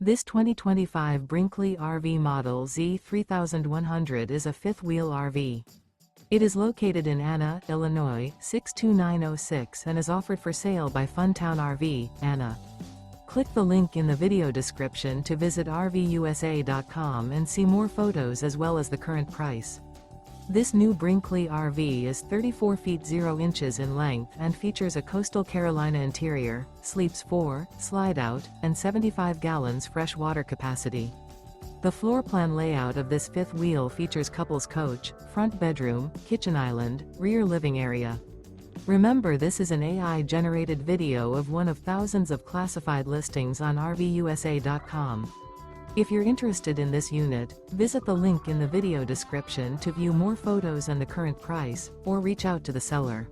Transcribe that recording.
This 2025 Brinkley RV Model Z 3100 is a fifth-wheel RV. It is located in Anna, Illinois, 62906 and is offered for sale by Funtown RV, Anna. Click the link in the video description to visit RVUSA.com and see more photos as well as the current price. This new Brinkley RV is 34 feet 0 inches in length and features a coastal Carolina interior, sleeps 4, slide-out, and 75 gallons fresh water capacity. The floor plan layout of this fifth wheel features couples coach, front bedroom, kitchen island, rear living area. Remember, this is an AI-generated video of one of thousands of classified listings on RVUSA.com. If you're interested in this unit, visit the link in the video description to view more photos and the current price, or reach out to the seller.